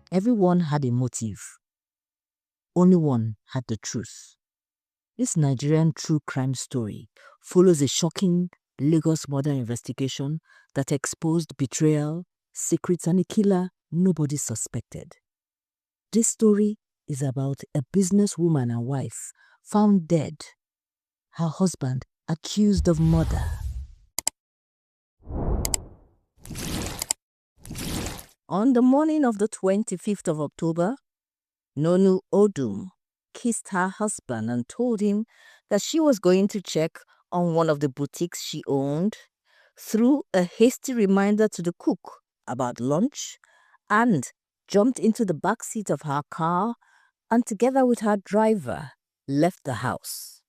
Everyone had a motive. Only one had the truth. This Nigerian true crime story follows a shocking Lagos murder investigation that exposed betrayal, secrets, and a killer nobody suspected. This story is about a businesswoman and wife found dead, her husband accused of murder. On the morning of the 25th of October, Noonu Odum kissed her husband and told him that she was going to check on one of the boutiques she owned, threw a hasty reminder to the cook about lunch, and jumped into the back seat of her car and together with her driver left the house.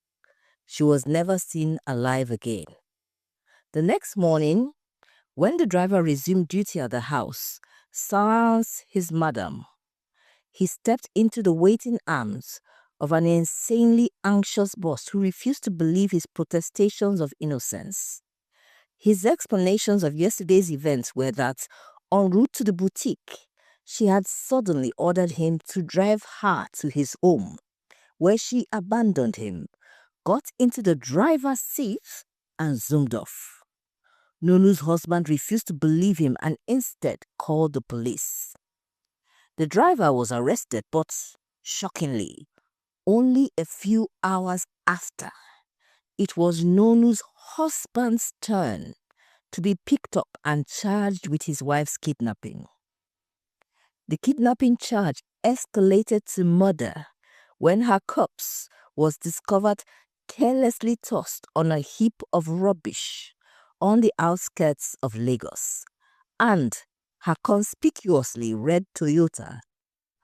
She was never seen alive again. The next morning, when the driver resumed duty at the house, sans his madam, he stepped into the waiting arms of an insanely anxious boss who refused to believe his protestations of innocence. His explanations of yesterday's events were that, en route to the boutique, she had suddenly ordered him to drive her to his home, where she abandoned him, got into the driver's seat, and zoomed off. Noonu's husband refused to believe him and instead called the police. The driver was arrested, but shockingly, only a few hours after, it was Noonu's husband's turn to be picked up and charged with his wife's kidnapping. The kidnapping charge escalated to murder when her corpse was discovered carelessly tossed on a heap of rubbish on the outskirts of Lagos, and her conspicuously red Toyota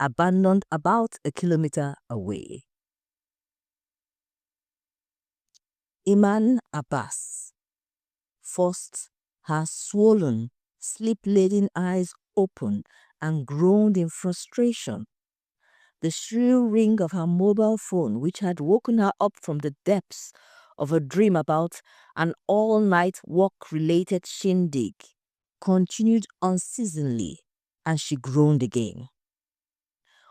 abandoned about a kilometer away. Iman Abbas forced her swollen, sleep-laden eyes open and groaned in frustration. The shrill ring of her mobile phone, which had woken her up from the depths of a dream about an all-night work-related shindig, continued unceasingly, and she groaned again.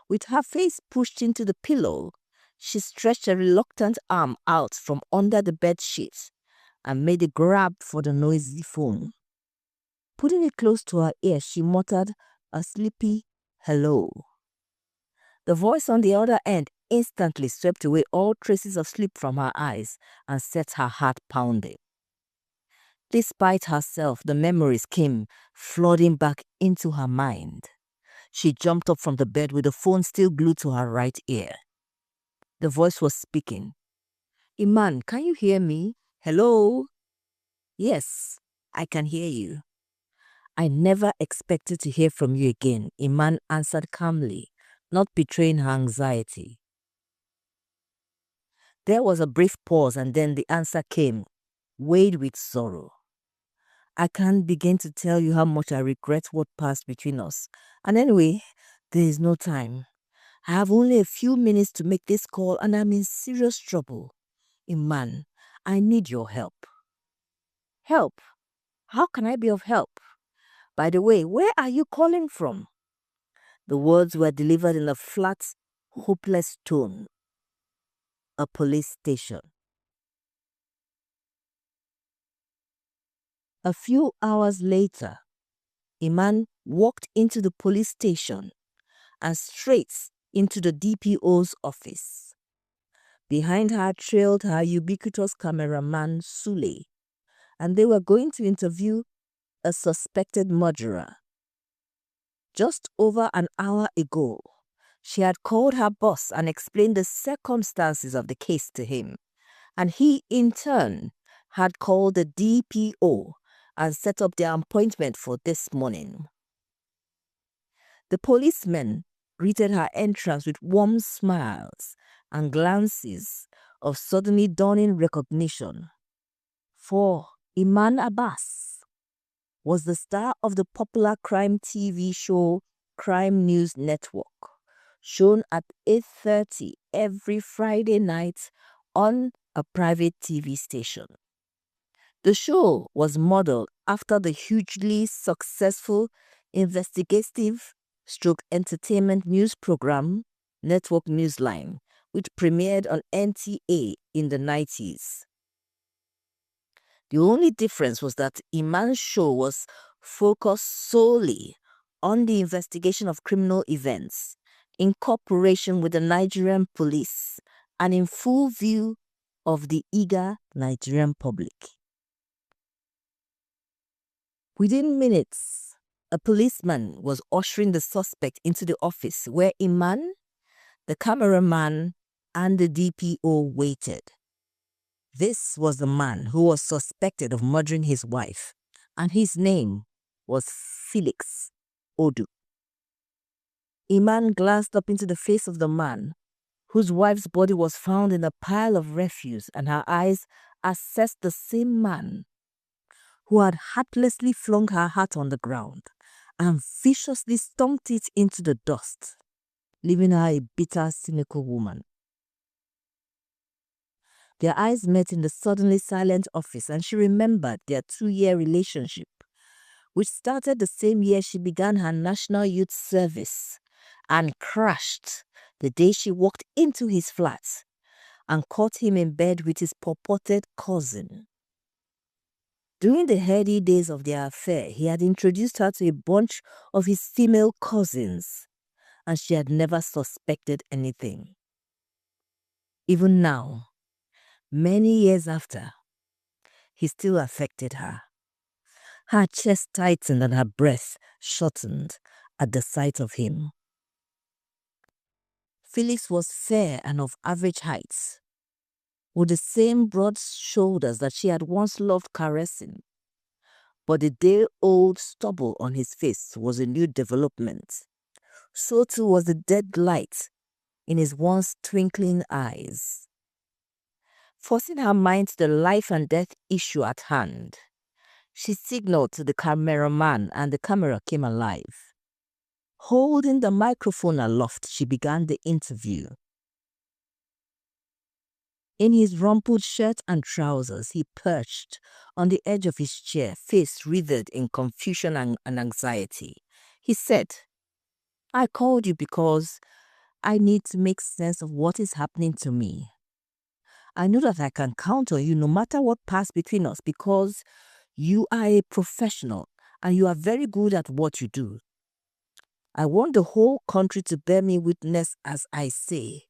With her face pushed into the pillow, she stretched a reluctant arm out from under the bed sheet and made a grab for the noisy phone. Putting it close to her ear, she muttered a sleepy hello. The voice on the other end instantly swept away all traces of sleep from her eyes and set her heart pounding. Despite herself, the memories came flooding back into her mind. She jumped up from the bed with the phone still glued to her right ear. The voice was speaking. "Iman, can you hear me? Hello?" "Yes, I can hear you." "I never expected to hear from you again," Iman answered calmly, not betraying her anxiety. There was a brief pause and then the answer came, weighed with sorrow. "I can't begin to tell you how much I regret what passed between us. And anyway, there is no time. I have only a few minutes to make this call and I'm in serious trouble. Iman, I need your help." "Help? How can I be of help? By the way, where are you calling from?" The words were delivered in a flat, hopeless tone. "A police station." A few hours later, Iman walked into the police station and straight into the DPO's office. Behind her trailed her ubiquitous cameraman, Sule, and they were going to interview a suspected murderer. Just over an hour ago, she had called her boss and explained the circumstances of the case to him, and he, in turn, had called the DPO and set up their appointment for this morning. The policemen greeted her entrance with warm smiles and glances of suddenly dawning recognition. For Iman Abbas was the star of the popular crime TV show Crime News Network, shown at 8:30 every Friday night on a private TV station. The show was modeled after the hugely successful investigative stroke entertainment news program, Network Newsline, which premiered on NTA in the 90s. The only difference was that Iman's show was focused solely on the investigation of criminal events, in cooperation with the Nigerian police and in full view of the eager Nigerian public. Within minutes, a policeman was ushering the suspect into the office where Iman, the cameraman, and the DPO waited. This was the man who was suspected of murdering his wife, and his name was Felix Odu. Iman glanced up into the face of the man, whose wife's body was found in a pile of refuse, and her eyes assessed the same man who had heartlessly flung her hat on the ground and viciously stomped it into the dust, leaving her a bitter, cynical woman. Their eyes met in the suddenly silent office, and she remembered their 2-year relationship, which started the same year she began her National Youth Service and crashed the day she walked into his flat and caught him in bed with his purported cousin. During the heady days of their affair, he had introduced her to a bunch of his female cousins, and she had never suspected anything. Even now, many years after, he still affected her. Her chest tightened and her breath shortened at the sight of him. Felix was fair and of average height, with the same broad shoulders that she had once loved caressing. But the day-old stubble on his face was a new development. So too was the dead light in his once twinkling eyes. Forcing her mind to the life and death issue at hand, she signaled to the cameraman and the camera came alive. Holding the microphone aloft, she began the interview. In his rumpled shirt and trousers, he perched on the edge of his chair, face wreathed in confusion and anxiety. He said, "I called you because I need to make sense of what is happening to me. I know that I can count on you no matter what passed between us because you are a professional and you are very good at what you do. I want the whole country to bear me witness as I say,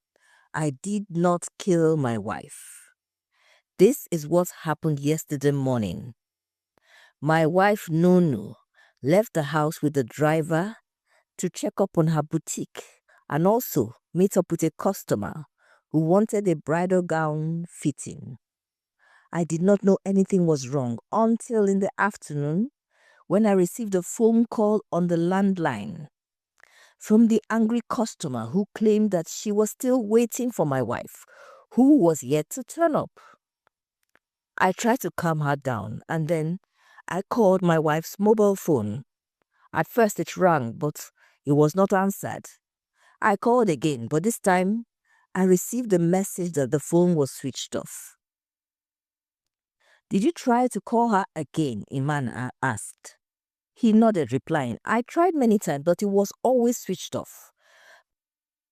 I did not kill my wife. This is what happened yesterday morning. My wife, Noonu, left the house with the driver to check up on her boutique and also meet up with a customer who wanted a bridal gown fitting. I did not know anything was wrong until in the afternoon when I received a phone call on the landline from the angry customer who claimed that she was still waiting for my wife, who was yet to turn up. I tried to calm her down and then I called my wife's mobile phone. At first it rang, but it was not answered. I called again, but this time I received a message that the phone was switched off. Did you try to call her again? Iman asked. He nodded, replying, I tried many times, but it was always switched off.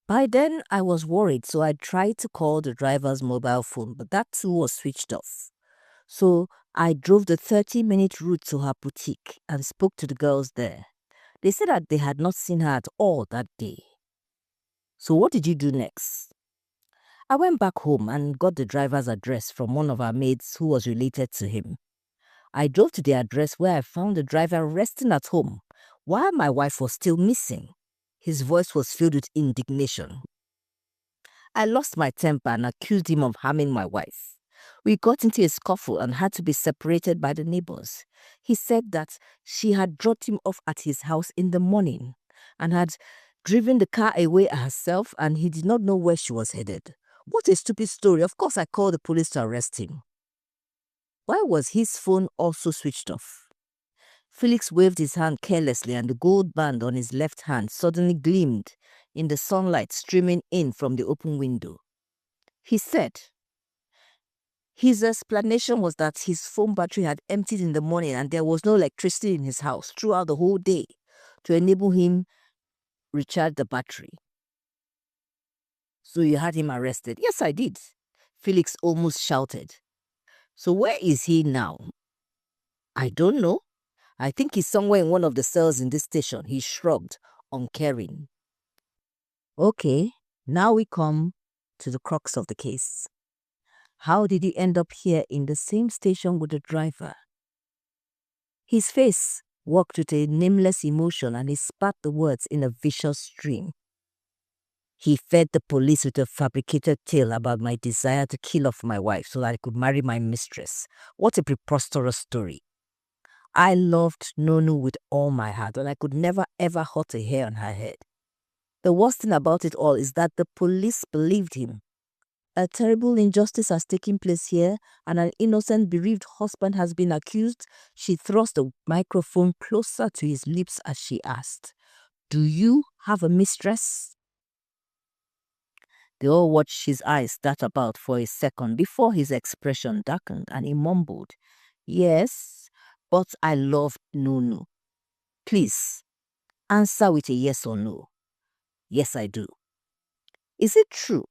By then, I was worried, so I tried to call the driver's mobile phone, but that too was switched off. So I drove the 30-minute route to her boutique and spoke to the girls there. They said that they had not seen her at all that day. So what did you do next? I went back home and got the driver's address from one of our maids who was related to him. I drove to the address where I found the driver resting at home while my wife was still missing. His voice was filled with indignation. I lost my temper and accused him of harming my wife. We got into a scuffle and had to be separated by the neighbors. He said that she had dropped him off at his house in the morning and had driven the car away herself, and he did not know where she was headed. What a stupid story. Of course, I called the police to arrest him. Why was his phone also switched off? Felix waved his hand carelessly and the gold band on his left hand suddenly gleamed in the sunlight streaming in from the open window. He said his explanation was that his phone battery had emptied in the morning and there was no electricity in his house throughout the whole day to enable him recharge the battery. So you had him arrested? Yes, I did. Felix almost shouted. So where is he now? I don't know. I think he's somewhere in one of the cells in this station. He shrugged, uncaring. Okay, now we come to the crux of the case. How did he end up here in the same station with the driver? His face worked with a nameless emotion and he spat the words in a vicious stream. He fed the police with a fabricated tale about my desire to kill off my wife so that I could marry my mistress. What a preposterous story. I loved Noonu with all my heart and I could never ever hurt a hair on her head. The worst thing about it all is that the police believed him. A terrible injustice has taken place here and an innocent bereaved husband has been accused. She thrust the microphone closer to his lips as she asked, "Do you have a mistress?" They all watched his eyes dart about for a second before his expression darkened and he mumbled, "Yes, but I love Noonu. Please, answer with a yes or no." "Yes, I do." "Is it true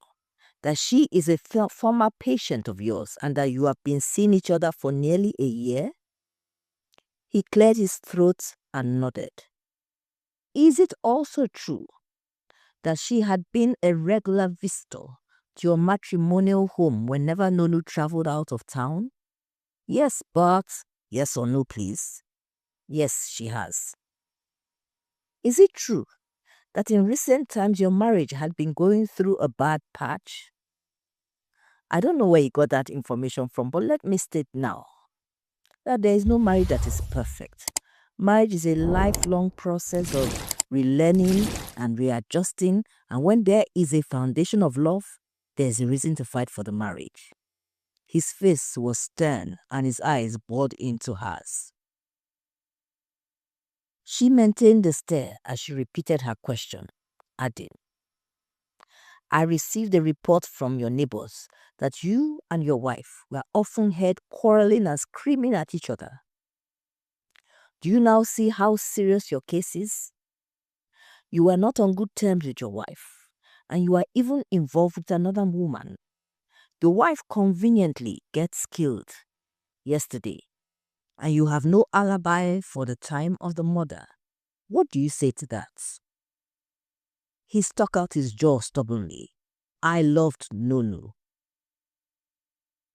that she is a former patient of yours and that you have been seeing each other for nearly a year?" He cleared his throat and nodded. "Is it also true that she had been a regular visitor to your matrimonial home whenever Noonu traveled out of town?" "Yes, but..." "Yes or no, please." "Yes, she has." "Is it true that in recent times your marriage had been going through a bad patch?" "I don't know where you got that information from, but let me state now that there is no marriage that is perfect. Marriage is a lifelong process of relearning and readjusting, and when there is a foundation of love, there's a reason to fight for the marriage." His face was stern and his eyes bored into hers. She maintained the stare as she repeated her question, adding, "I received a report from your neighbors that you and your wife were often heard quarreling and screaming at each other. Do you now see how serious your case is? You were not on good terms with your wife, and you are even involved with another woman. The wife conveniently gets killed yesterday, and you have no alibi for the time of the murder. What do you say to that?" He stuck out his jaw stubbornly. "I loved Noonu."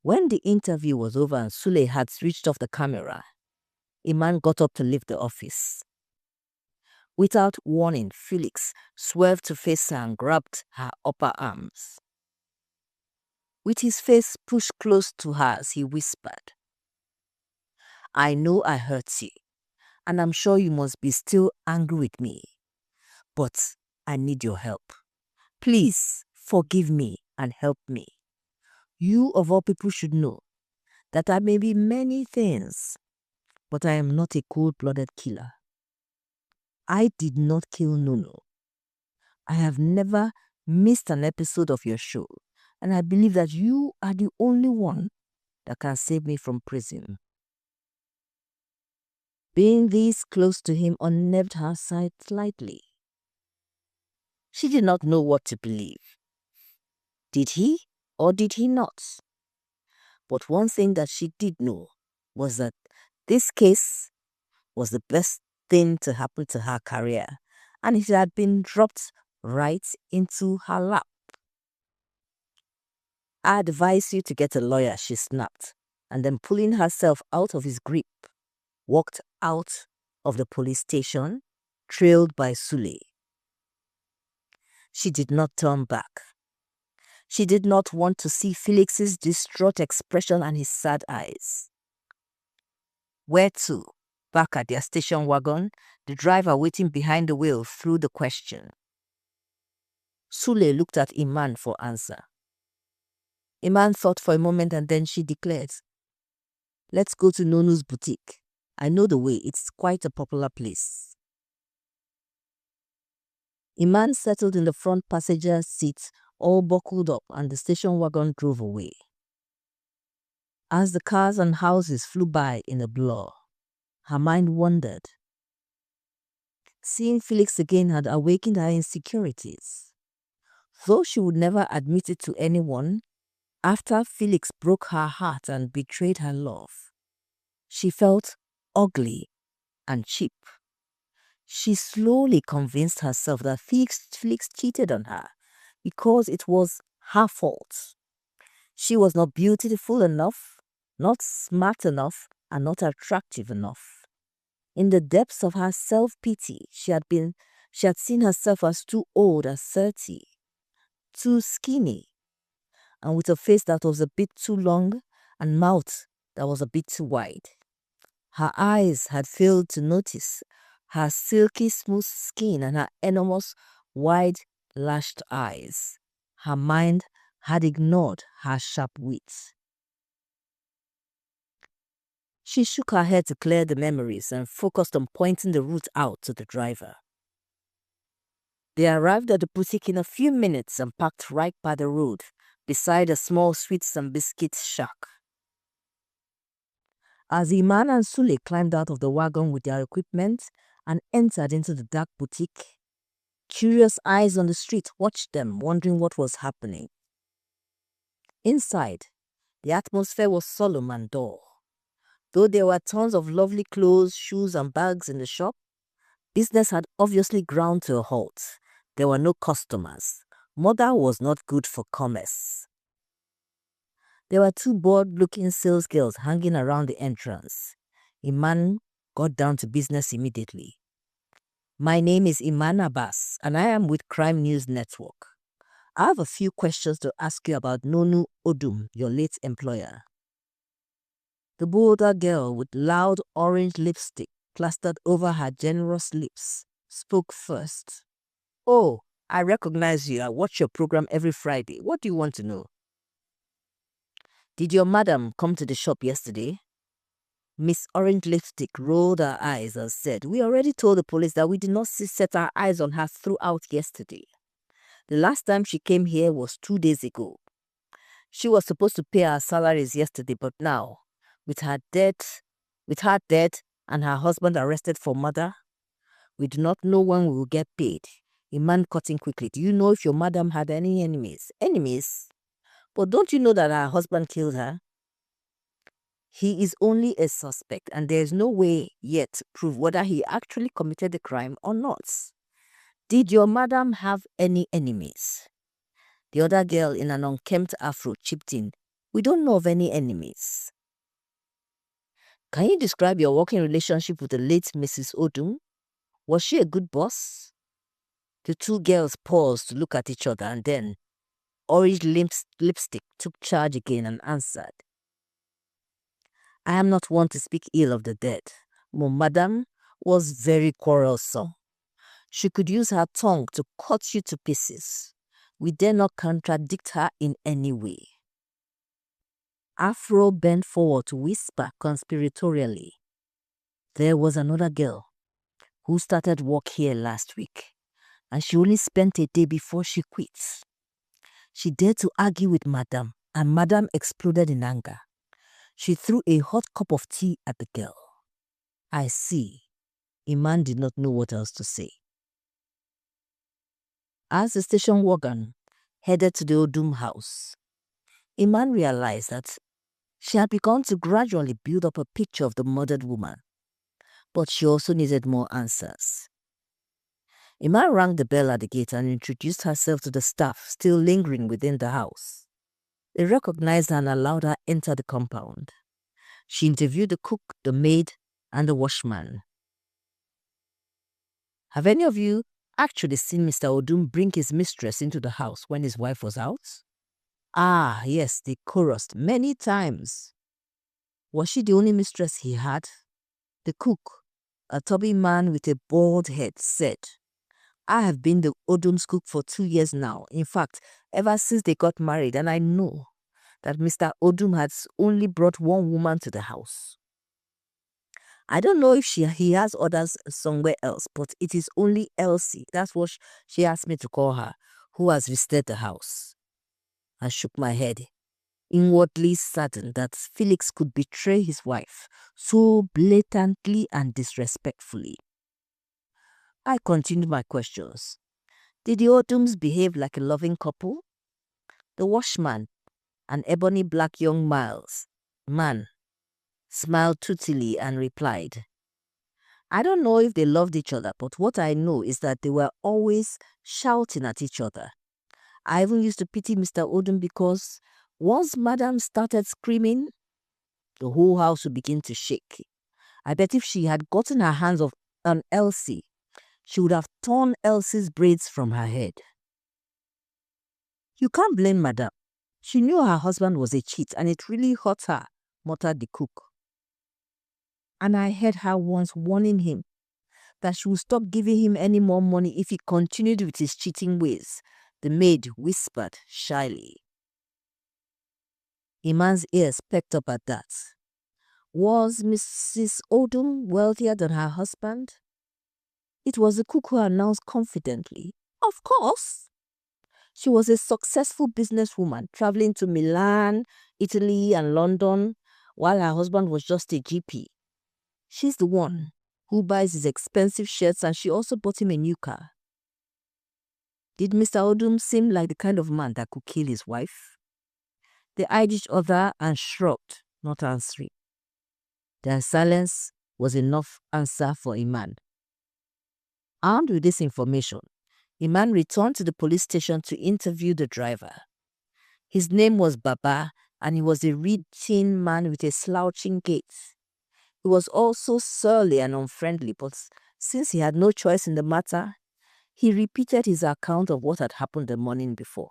When the interview was over and Sule had switched off the camera, Iman got up to leave the office. Without warning, Felix swerved to face her and grabbed her upper arms. With his face pushed close to hers, he whispered, "I know I hurt you, and I'm sure you must be still angry with me, but I need your help. Please forgive me and help me. You of all people should know that I may be many things, but I am not a cold-blooded killer. I did not kill Noonu. I have never missed an episode of your show, and I believe that you are the only one that can save me from prison." Being this close to him unnerved her slightly. She did not know what to believe. Did he or did he not? But one thing that she did know was that this case was the best thing to happen to her career, and it had been dropped right into her lap. "I advise you to get a lawyer," she snapped, and then pulling herself out of his grip, walked out of the police station, trailed by Sule. She did not turn back. She did not want to see Felix's distraught expression and his sad eyes. Where to? Back at their station wagon, the driver waiting behind the wheel threw the question. Sule looked at Iman for answer. Iman thought for a moment and then she declared, "Let's go to Noonu's boutique. I know the way, it's quite a popular place." Iman settled in the front passenger seat, all buckled up, and the station wagon drove away. As the cars and houses flew by in a blur, her mind wandered. Seeing Felix again had awakened her insecurities. Though she would never admit it to anyone, after Felix broke her heart and betrayed her love, she felt ugly and cheap. She slowly convinced herself that Felix cheated on her because it was her fault. She was not beautiful enough, not smart enough, and not attractive enough. In the depths of her self-pity, she had seen herself as too old at 30, too skinny, and with a face that was a bit too long and mouth that was a bit too wide. Her eyes had failed to notice her silky smooth skin and her enormous wide lashed eyes. Her mind had ignored her sharp wits. She shook her head to clear the memories and focused on pointing the route out to the driver. They arrived at the boutique in a few minutes and parked right by the road, beside a small sweets and biscuits shack. As Iman and Sule climbed out of the wagon with their equipment and entered into the dark boutique, curious eyes on the street watched them, wondering what was happening. Inside, the atmosphere was solemn and dull. Though there were tons of lovely clothes, shoes, and bags in the shop, business had obviously ground to a halt. There were no customers. Mother was not good for commerce. There were two bored-looking sales girls hanging around the entrance. Iman got down to business immediately. "My name is Iman Abbas, and I am with Crime News Network. I have a few questions to ask you about Noonu Odum, your late employer." The bolder girl with loud orange lipstick plastered over her generous lips spoke first. "Oh, I recognize you. I watch your program every Friday. What do you want to know?" "Did your madam come to the shop yesterday?" Miss Orange Lipstick rolled her eyes and said, "We already told the police that we did not set our eyes on her throughout yesterday. The last time she came here was 2 days ago. She was supposed to pay our salaries yesterday, but now, with her dead and her husband arrested for murder, we do not know when we will get paid." Iman cut in quickly. "Do you know if your madam had any enemies?" "Enemies? But don't you know that her husband killed her?" "He is only a suspect, and there is no way yet to prove whether he actually committed the crime or not." "Did your madam have any enemies?" The other girl in an unkempt afro chipped in. "We don't know of any enemies." "Can you describe your working relationship with the late Mrs. Odum? Was she a good boss?" The two girls paused to look at each other, and then Orange Lipstick took charge again and answered. "I am not one to speak ill of the dead, but Madame was very quarrelsome. She could use her tongue to cut you to pieces. We dare not contradict her in any way." Afro bent forward to whisper conspiratorially. "There was another girl who started work here last week, and she only spent a day before she quit. She dared to argue with Madame, and Madame exploded in anger. She threw a hot cup of tea at the girl." "I see." Iman did not know what else to say. As the station wagon headed to the Odum house, Iman realized that she had begun to gradually build up a picture of the murdered woman, but she also needed more answers. Iman rang the bell at the gate and introduced herself to the staff still lingering within the house. They recognized her and allowed her enter the compound. She interviewed the cook, the maid, and the washman. "Have any of you actually seen Mr. Odum bring his mistress into the house when his wife was out?" "Ah, yes," they chorused, "many times." "Was she the only mistress he had?" The cook, a tubby man with a bald head, said, "I have been the Odum's cook for 2 years now. In fact, ever since they got married, and I know that Mr. Odum has only brought one woman to the house. I don't know if he has others somewhere else, but it is only Elsie, that's what she asked me to call her, who has visited the house." I shook my head, inwardly saddened that Felix could betray his wife so blatantly and disrespectfully. I continued my questions. Did the Odums behave like a loving couple? The washman, an ebony black young man, smiled toothily and replied, I don't know if they loved each other, but what I know is that they were always shouting at each other. I even used to pity Mr. Odum because once Madam started screaming, the whole house would begin to shake. I bet if she had gotten her hands on Elsie, she would have torn Elsie's braids from her head. You can't blame Madam. She knew her husband was a cheat and it really hurt her, muttered the cook. And I heard her once warning him that she would stop giving him any more money if he continued with his cheating ways, the maid whispered shyly. Iman's ears perked up at that. Was Mrs. Odum wealthier than her husband? It was the cook who announced confidently, Of course. She was a successful businesswoman traveling to Milan, Italy, and London, while her husband was just a GP. She's the one who buys his expensive shirts, and she also bought him a new car. Did Mr. Odum seem like the kind of man that could kill his wife? They eyed each other and shrugged, not answering. Their silence was enough answer for Iman. Armed with this information, Iman returned to the police station to interview the driver. His name was Baba, and he was a rich-thin man with a slouching gait. He was also surly and unfriendly, but since he had no choice in the matter, he repeated his account of what had happened the morning before.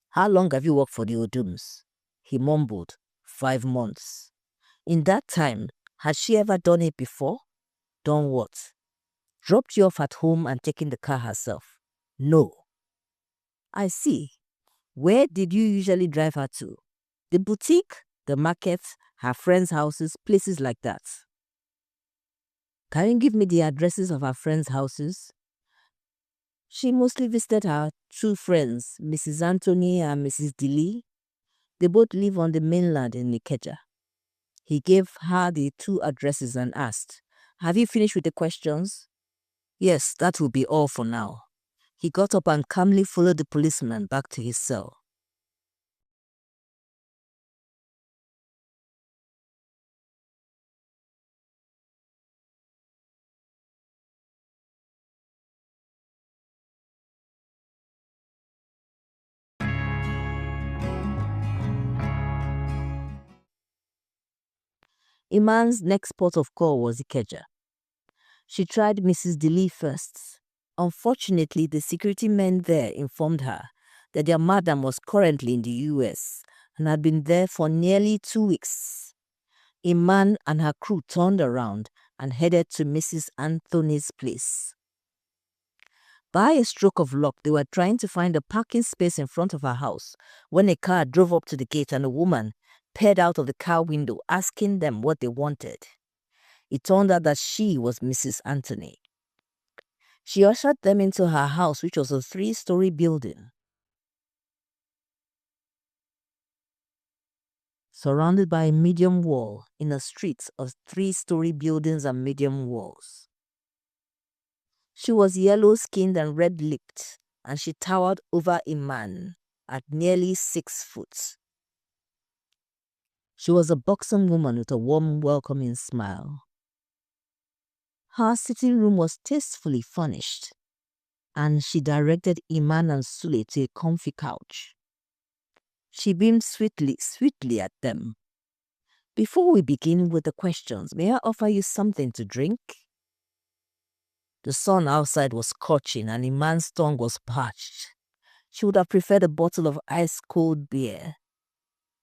How long have you worked for the Odums? He mumbled. 5 months. In that time, had she ever done it before? Done what? Dropped you off at home and taken the car herself? No. I see. Where did you usually drive her to? The boutique, the market, her friends' houses, places like that. Can you give me the addresses of her friends' houses? She mostly visited her 2 friends, Mrs. Anthony and Mrs. Dilly. They both live on the mainland in Ikeja. He gave her the 2 addresses and asked, Have you finished with the questions? Yes, that will be all for now. He got up and calmly followed the policeman back to his cell. Iman's next port of call was Ikeja. She tried Mrs. Dilly first. Unfortunately, the security men there informed her that their madam was currently in the US and had been there for nearly 2 weeks. Iman and her crew turned around and headed to Mrs. Anthony's place. By a stroke of luck, they were trying to find a parking space in front of her house when a car drove up to the gate and a woman peered out of the car window asking them what they wanted. It turned out that she was Mrs. Anthony. She ushered them into her house, which was a 3-story building, surrounded by a medium wall in a street of 3-story buildings and medium walls. She was yellow-skinned and red-lipped, and she towered over Iman at nearly 6 foot. She was a buxom woman with a warm, welcoming smile. Her sitting room was tastefully furnished, and she directed Iman and Sule to a comfy couch. She beamed sweetly at them. Before we begin with the questions, may I offer you something to drink? The sun outside was scorching and Iman's tongue was parched. She would have preferred a bottle of ice-cold beer,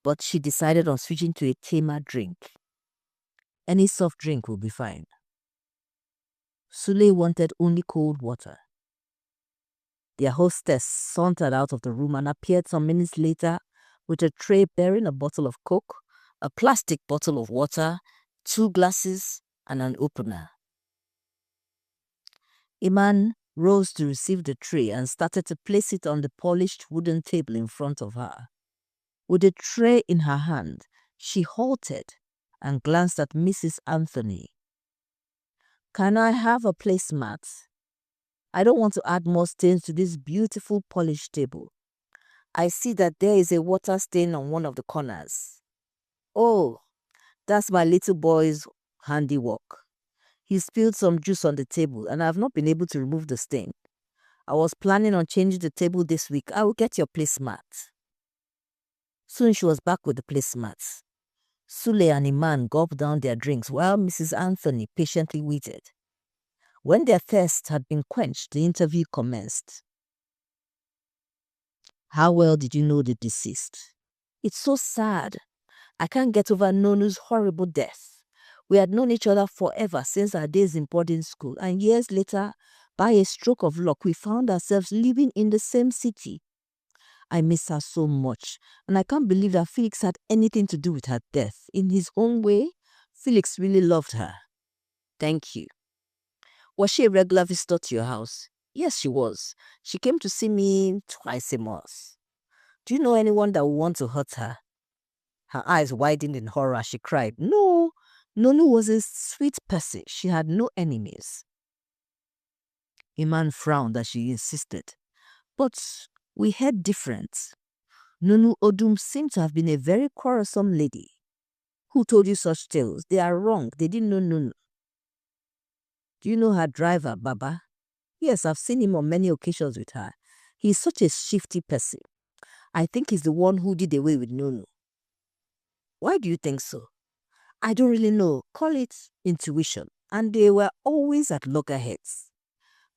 but she decided on switching to a tamer drink. Any soft drink will be fine. Sule wanted only cold water. Their hostess sauntered out of the room and appeared some minutes later with a tray bearing a bottle of Coke, a plastic bottle of water, 2 glasses, and an opener. Iman rose to receive the tray and started to place it on the polished wooden table in front of her. With the tray in her hand, she halted and glanced at Mrs. Anthony. Can I have a placemat? I don't want to add more stains to this beautiful polished table. I see that there is a water stain on one of the corners. Oh, that's my little boy's handiwork. He spilled some juice on the table and I have not been able to remove the stain. I was planning on changing the table this week. I will get your placemat. Soon she was back with the placemats. Sule and Iman gulped down their drinks while Mrs. Anthony patiently waited. When their thirst had been quenched, the interview commenced. How well did you know the deceased? It's so sad. I can't get over Nonu's horrible death. We had known each other forever since our days in boarding school, and years later, by a stroke of luck, we found ourselves living in the same city. I miss her so much, and I can't believe that Felix had anything to do with her death. In his own way, Felix really loved her. Thank you. Was she a regular visitor to your house? Yes, she was. She came to see me twice a month. Do you know anyone that would want to hurt her? Her eyes widened in horror as she cried. No, Noonu was a sweet person. She had no enemies. Iman frowned as she insisted. But we heard different. Noonu Odum seemed to have been a very quarrelsome lady. Who told you such tales? They are wrong. They didn't know Noonu. Do you know her driver, Baba? Yes, I've seen him on many occasions with her. He's such a shifty person. I think he's the one who did away with Noonu. Why do you think so? I don't really know. Call it intuition. And they were always at loggerheads.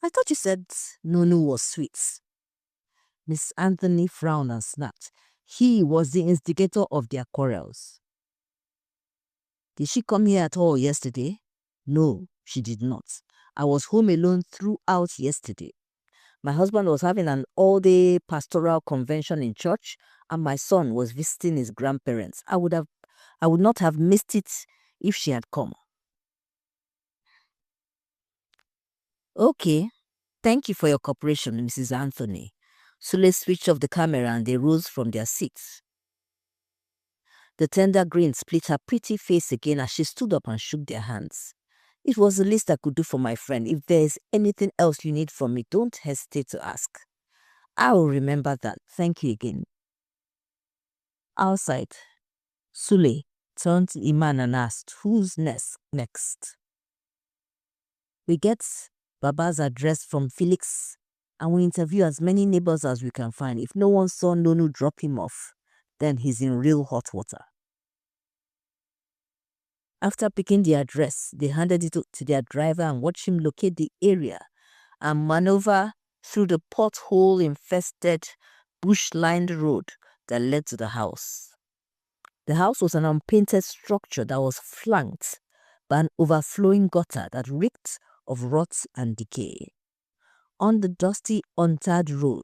I thought you said Noonu was sweet. Miss Anthony frowned and snapped. He was the instigator of their quarrels. Did she come here at all yesterday? No, she did not. I was home alone throughout yesterday. My husband was having an all-day pastoral convention in church, and my son was visiting his grandparents. I would not have missed it if she had come. Okay, thank you for your cooperation, Mrs. Anthony. Sule switched off the camera and they rose from their seats. The tender grin split her pretty face again as she stood up and shook their hands. It was the least I could do for my friend. If there is anything else you need from me, don't hesitate to ask. I will remember that. Thank you again. Outside, Sule turned to Iman and asked, who's next? We get Baba's address from Felix and we interview as many neighbors as we can find. If no one saw Noonu drop him off, then he's in real hot water. After picking the address, they handed it to their driver and watched him locate the area and maneuver through the pothole-infested, bush-lined road that led to the house. The house was an unpainted structure that was flanked by an overflowing gutter that reeked of rot and decay. On the dusty, untarred road,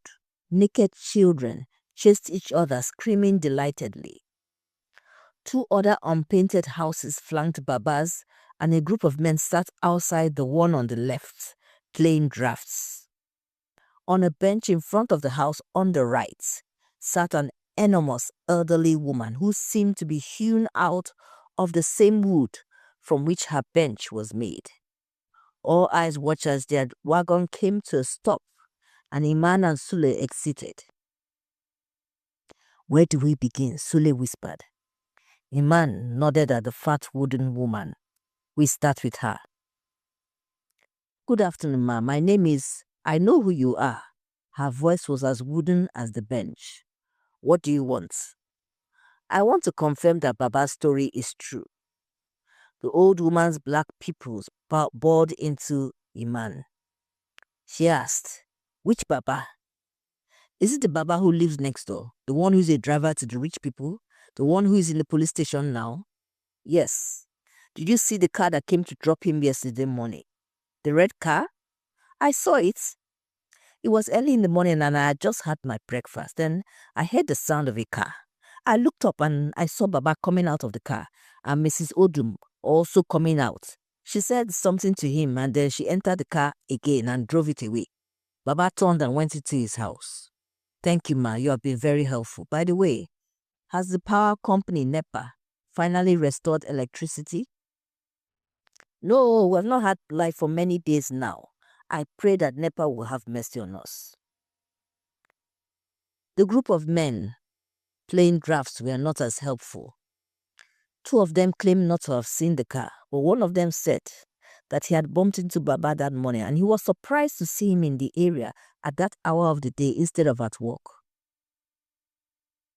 naked children chased each other, screaming delightedly. Two other unpainted houses flanked Baba's, and a group of men sat outside the one on the left, playing drafts. On a bench in front of the house on the right sat an enormous elderly woman who seemed to be hewn out of the same wood from which her bench was made. All eyes watched as their wagon came to a stop and Iman and Sule exited. Where do we begin? Sule whispered. Iman nodded at the fat wooden woman. We start with her. Good afternoon, ma'am. My name is... I know who you are. Her voice was as wooden as the bench. What do you want? I want to confirm that Baba's story is true. The old woman's black pupils bored into Iman. She asked, which Baba? Is it the Baba who lives next door? The one who's a driver to the rich people? The one who is in the police station now? Yes. Did you see the car that came to drop him yesterday morning? The red car? I saw it. It was early in the morning and I had just had my breakfast. Then I heard the sound of a car. I looked up and I saw Baba coming out of the car and Mrs. Odum also coming out. She said something to him and then she entered the car again and drove it away. Baba turned and went into his house. Thank you, ma. You have been very helpful. By the way, has the power company NEPA finally restored electricity? No, we have not had light for many days now. I pray that NEPA will have mercy on us. The group of men playing drafts were not as helpful. Two of them claimed not to have seen the car, but one of them said that he had bumped into Baba that morning and he was surprised to see him in the area at that hour of the day instead of at work.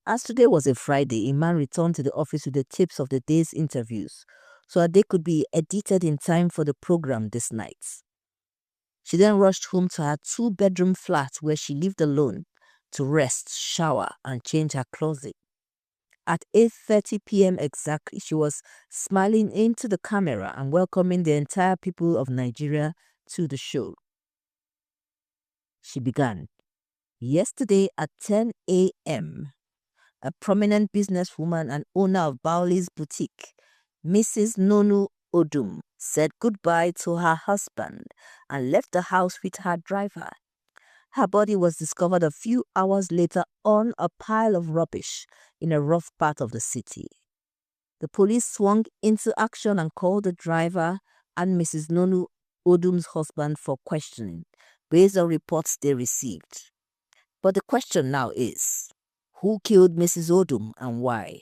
As today was a Friday, Iman returned to the office with the tapes of the day's interviews so that they could be edited in time for the program this night. She then rushed home to her two-bedroom flat where she lived alone to rest, shower, and change her clothing. At 8:30 p.m. exactly, she was smiling into the camera and welcoming the entire people of Nigeria to the show. She began. Yesterday at 10 a.m., a prominent businesswoman and owner of Bowley's boutique, Mrs. Noonu Odum, said goodbye to her husband and left the house with her driver. Her body was discovered a few hours later on a pile of rubbish in a rough part of the city. The police swung into action and called the driver and Mrs. Noonu Odum's husband for questioning, based on reports they received. But the question now is, who killed Mrs. Odum and why?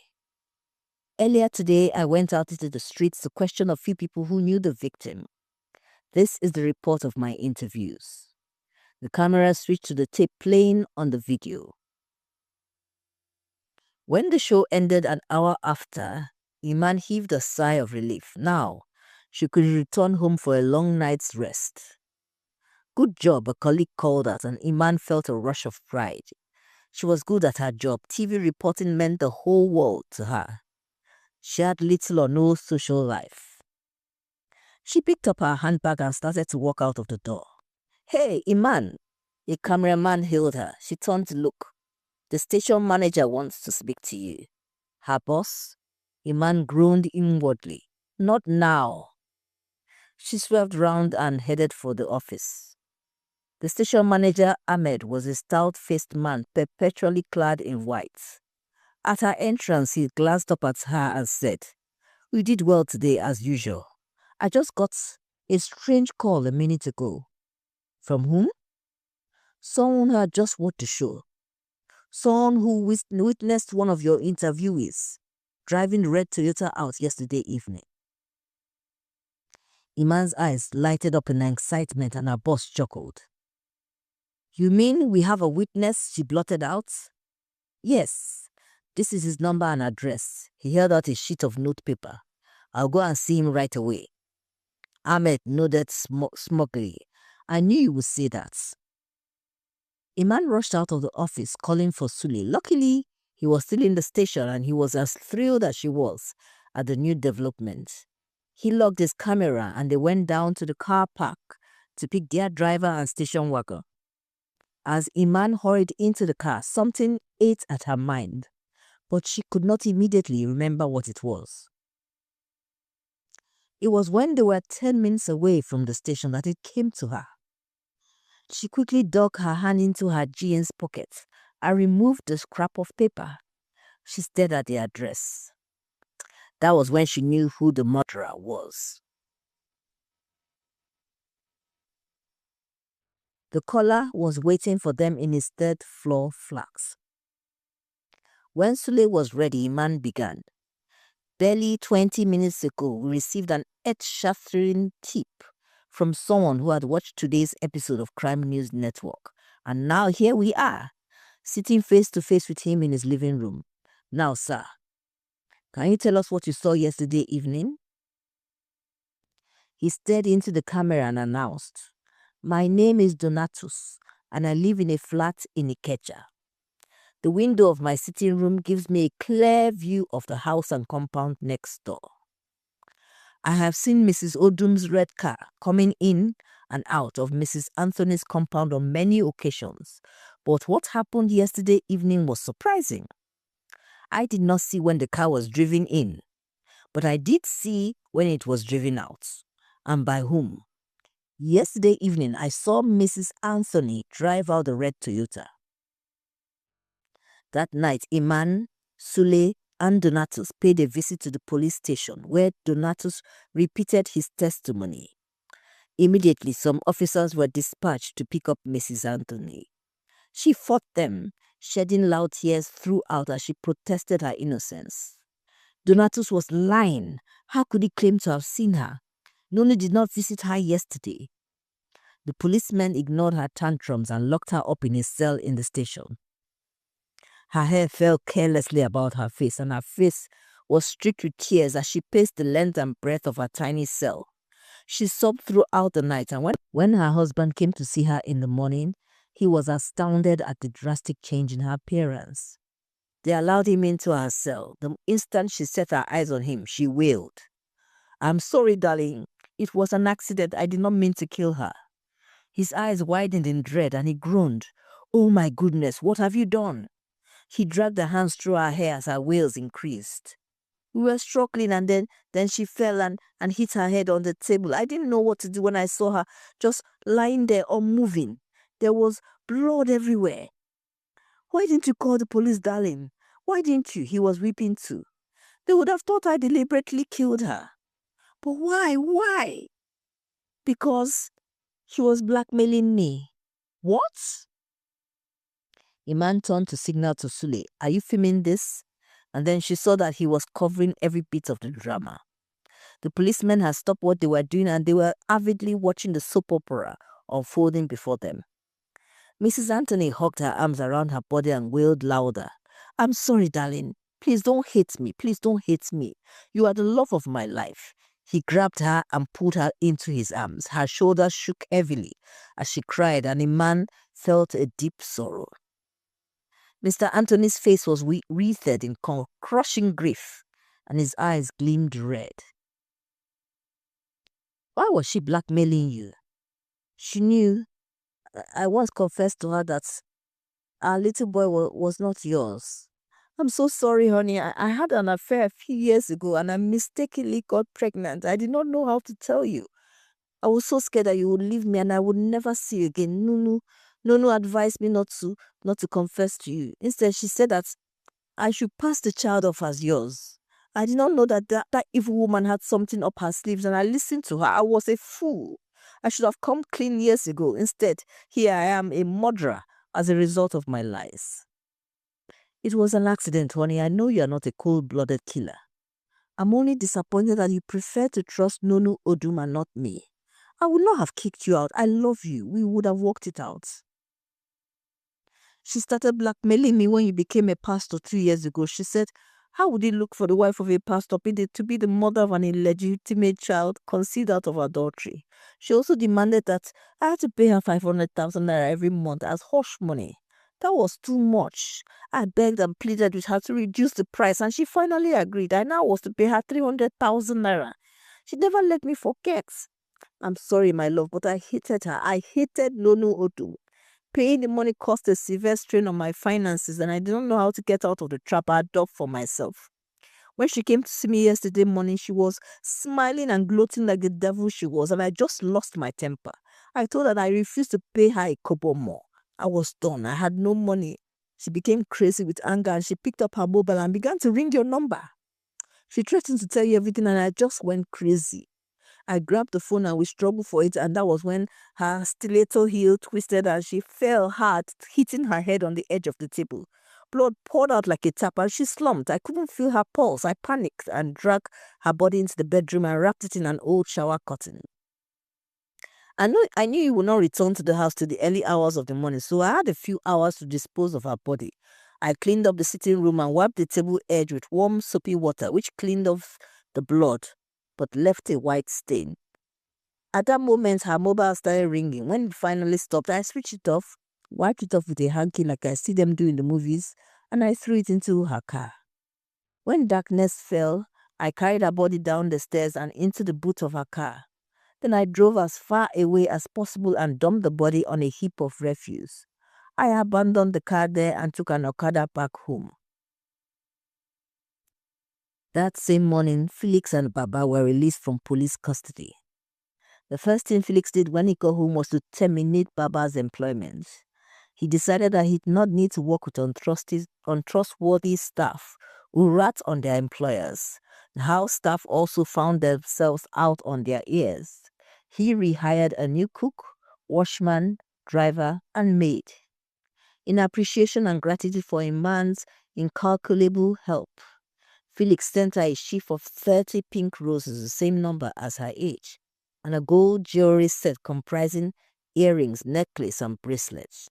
Earlier today, I went out into the streets to question a few people who knew the victim. This is the report of my interviews. The camera switched to the tape playing on the video. When the show ended an hour after, Iman heaved a sigh of relief. Now, she could return home for a long night's rest. Good job, a colleague called out, and Iman felt a rush of pride. She was good at her job. TV reporting meant the whole world to her. She had little or no social life. She picked up her handbag and started to walk out of the door. "Hey, Iman!" A cameraman hailed her. She turned to look. "The station manager wants to speak to you." "Her boss?" Iman groaned inwardly. "Not now." She swerved round and headed for the office. The station manager, Ahmed, was a stout-faced man perpetually clad in white. At her entrance, he glanced up at her and said, "You did well today as usual. I just got a strange call a minute ago." "From whom?" "Someone who had just watched the show. Someone who witnessed one of your interviewees driving the red Toyota out yesterday evening." Iman's eyes lighted up in excitement and her boss chuckled. "You mean we have a witness?" she blurted out. "Yes. This is his number and address." He held out a sheet of notepaper. "I'll go and see him right away." Ahmed nodded smugly. "I knew you would say that." Iman rushed out of the office calling for Sule. Luckily, he was still in the station and he was as thrilled as she was at the new development. He logged his camera and they went down to the car park to pick their driver and station worker. As Iman hurried into the car, something ate at her mind, but she could not immediately remember what it was. It was when they were 10 minutes away from the station that it came to her. She quickly dug her hand into her jeans pocket and removed the scrap of paper. She stared at the address. That was when she knew who the murderer was. The caller was waiting for them in his third-floor flat. When Sule was ready, Iman began. "Barely 20 minutes ago, we received an earth-shattering tip from someone who had watched today's episode of Crime News Network. And now here we are, sitting face to face with him in his living room. Now, sir, can you tell us what you saw yesterday evening?" He stared into the camera and announced, "My name is Donatus, and I live in a flat in Ikeja. The window of my sitting room gives me a clear view of the house and compound next door. I have seen Mrs. Odum's red car coming in and out of Mrs. Anthony's compound on many occasions, but what happened yesterday evening was surprising. I did not see when the car was driven in, but I did see when it was driven out, and by whom. Yesterday evening, I saw Mrs. Anthony drive out the red Toyota. That night, Iman, Sule, and Donatus paid a visit to the police station where Donatus repeated his testimony. Immediately, some officers were dispatched to pick up Mrs. Anthony. She fought them, shedding loud tears throughout as she protested her innocence. Donatus was lying. How could he claim to have seen her? Noonu did not visit her yesterday. The policemen ignored her tantrums and locked her up in a cell in the station. Her hair fell carelessly about her face, and her face was streaked with tears as she paced the length and breadth of her tiny cell. She sobbed throughout the night, and when her husband came to see her in the morning, he was astounded at the drastic change in her appearance. They allowed him into her cell. The instant she set her eyes on him, she wailed. "I'm sorry, darling. It was an accident. I did not mean to kill her." His eyes widened in dread and he groaned. "Oh my goodness, what have you done?" He dragged her hands through her hair as her wails increased. We were struggling, and then she fell and hit her head on the table. I didn't know what to do when I saw her just lying there unmoving. There was blood everywhere. "Why didn't you call the police, darling? Why didn't you?" He was weeping too. "They would have thought I deliberately killed her." "But why? Why?" "Because she was blackmailing me." "What?" A man turned to signal to Sule, "Are you filming this?" And then she saw that he was covering every bit of the drama. The policemen had stopped what they were doing and they were avidly watching the soap opera unfolding before them. Mrs. Anthony hugged her arms around her body and wailed louder. "I'm sorry, darling. Please don't hate me. Please don't hate me. You are the love of my life." He grabbed her and pulled her into his arms. Her shoulders shook heavily as she cried, and the man felt a deep sorrow. Mr. Anthony's face was wreathed in crushing grief, and his eyes gleamed red. "Why was she blackmailing you?" "She knew. I once confessed to her that our little boy was not yours." "I'm so sorry, honey. I had an affair a few years ago and I mistakenly got pregnant. I did not know how to tell you. I was so scared that you would leave me and I would never see you again. Noonu advised me not to confess to you. Instead, she said that I should pass the child off as yours. I did not know that evil woman had something up her sleeves and I listened to her. I was a fool. I should have come clean years ago. Instead, here I am, a murderer as a result of my lies." "It was an accident, honey. I know you are not a cold-blooded killer. I'm only disappointed that you prefer to trust Noonu Odum and not me. I would not have kicked you out. I love you. We would have worked it out." "She started blackmailing me when you became a pastor 2 years ago. She said, how would it look for the wife of a pastor to be the mother of an illegitimate child conceived out of adultery? She also demanded that I had to pay her 500,000 naira every month as hush money. That was too much. I begged and pleaded with her to reduce the price and she finally agreed. I now was to pay her 300,000 naira. She never let me forget. I'm sorry, my love, but I hated her. I hated Noonu Odum. Paying the money caused a severe strain on my finances and I didn't know how to get out of the trap I dug for myself. When she came to see me yesterday morning, she was smiling and gloating like the devil she was, and I just lost my temper. I told her that I refused to pay her a kobo more. I was done. I had no money. She became crazy with anger and she picked up her mobile and began to ring your number. She threatened to tell you everything and I just went crazy. I grabbed the phone and we struggled for it, and that was when her stiletto heel twisted and she fell hard, hitting her head on the edge of the table. Blood poured out like a tap and she slumped. I couldn't feel her pulse. I panicked and dragged her body into the bedroom and wrapped it in an old shower curtain. I knew you would not return to the house till the early hours of the morning, so I had a few hours to dispose of her body. I cleaned up the sitting room and wiped the table edge with warm soapy water, which cleaned off the blood but left a white stain. At that moment, her mobile started ringing. When it finally stopped, I switched it off, wiped it off with a hanky like I see them do in the movies, and I threw it into her car. When darkness fell, I carried her body down the stairs and into the boot of her car. Then I drove as far away as possible and dumped the body on a heap of refuse. I abandoned the car there and took an Okada back home. That same morning, Felix and Baba were released from police custody. The first thing Felix did when he got home was to terminate Baba's employment. He decided that he did not need to work with untrustworthy staff who rat on their employers, how staff also found themselves out on their ears. He rehired a new cook, washman, driver, and maid. In appreciation and gratitude for a man's incalculable help, Felix sent her a sheaf of 30 pink roses, the same number as her age, and a gold jewelry set comprising earrings, necklace, and bracelets.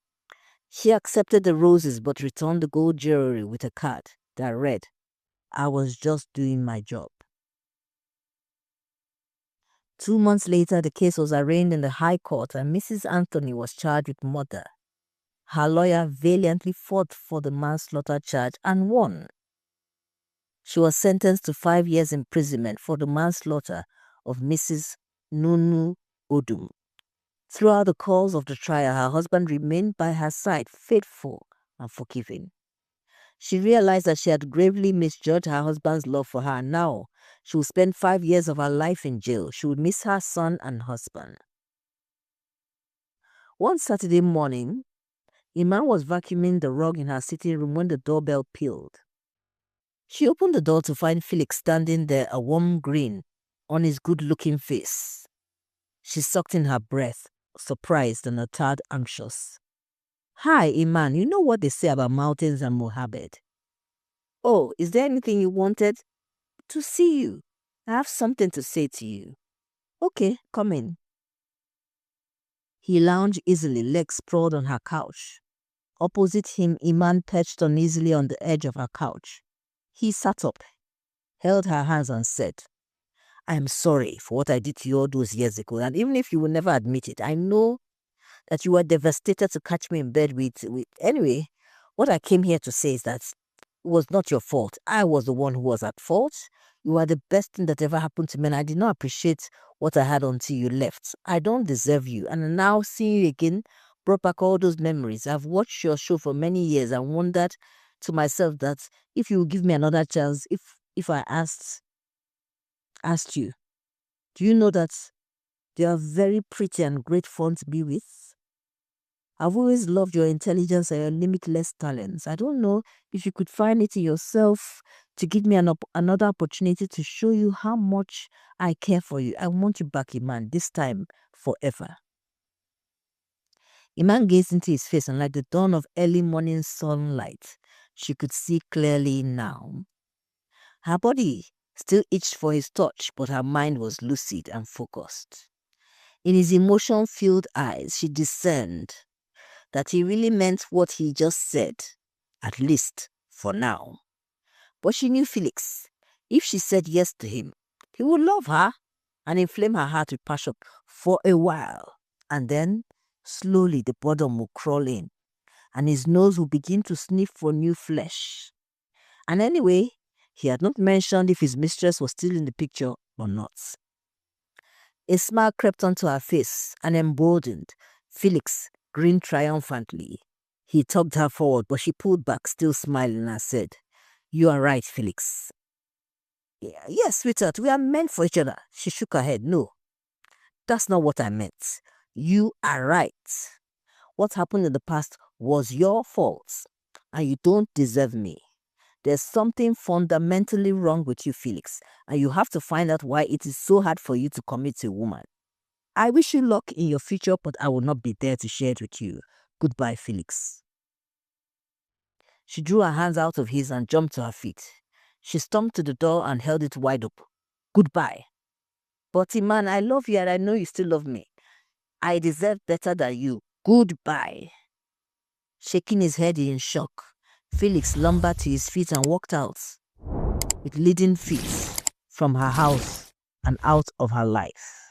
She accepted the roses but returned the gold jewelry with a card that read, "I was just doing my job." 2 months later, the case was arraigned in the High Court and Mrs. Anthony was charged with murder. Her lawyer valiantly fought for the manslaughter charge and won. She was sentenced to 5 years imprisonment for the manslaughter of Mrs. Noonu Odum. Throughout the course of the trial, her husband remained by her side, faithful and forgiving. She realized that she had gravely misjudged her husband's love for her, and now she would spend 5 years of her life in jail. She would miss her son and husband. One Saturday morning, a man was vacuuming the rug in her sitting room when the doorbell pealed. She opened the door to find Felix standing there, a warm grin on his good-looking face. She sucked in her breath, surprised and a tad anxious. "Hi, Iman, you know what they say about mountains and Mohammed? Oh, is there anything you wanted?" "To see you. I have something to say to you." "Okay, come in." He lounged easily, legs sprawled on her couch. Opposite him, Iman perched uneasily on the edge of her couch. He sat up, held her hands and said, "I am sorry for what I did to you all those years ago, and even if you will never admit it, I know that you were devastated to catch me in bed with... Anyway, what I came here to say is that it was not your fault. I was the one who was at fault. You are the best thing that ever happened to me, and I did not appreciate what I had until you left. I don't deserve you, and now seeing you again brought back all those memories. I've watched your show for many years and wondered to myself that if you would give me another chance, if I asked you, do you know that they are very pretty and great fun to be with? I've always loved your intelligence and your limitless talents. I don't know if you could find it in yourself to give me another opportunity to show you how much I care for you. I want you back, Iman, this time forever." Iman gazed into his face, and like the dawn of early morning sunlight, she could see clearly now. Her body still itched for his touch, but her mind was lucid and focused. In his emotion-filled eyes, she discerned that he really meant what he just said, at least for now. But she knew Felix. If she said yes to him, he would love her and inflame her heart with passion for a while. And then, slowly, the boredom would crawl in, and his nose would begin to sniff for new flesh. And anyway, he had not mentioned if his mistress was still in the picture or not. A smile crept onto her face, and emboldened, Felix grinned triumphantly. He tugged her forward, but she pulled back, still smiling, and said, "You are right, Felix." "Yes, sweetheart, we are meant for each other." She shook her head. "No, that's not what I meant. You are right. What happened in the past was your fault, and you don't deserve me. There's something fundamentally wrong with you, Felix, and you have to find out why it is so hard for you to commit to a woman. I wish you luck in your future, but I will not be there to share it with you. Goodbye, Felix." She drew her hands out of his and jumped to her feet. She stomped to the door and held it wide open. "Goodbye." "But Iman, I love you and I know you still love me. I deserve better than you. Goodbye." Shaking his head in shock, Felix lumbered to his feet and walked out with leading feet from her house and out of her life.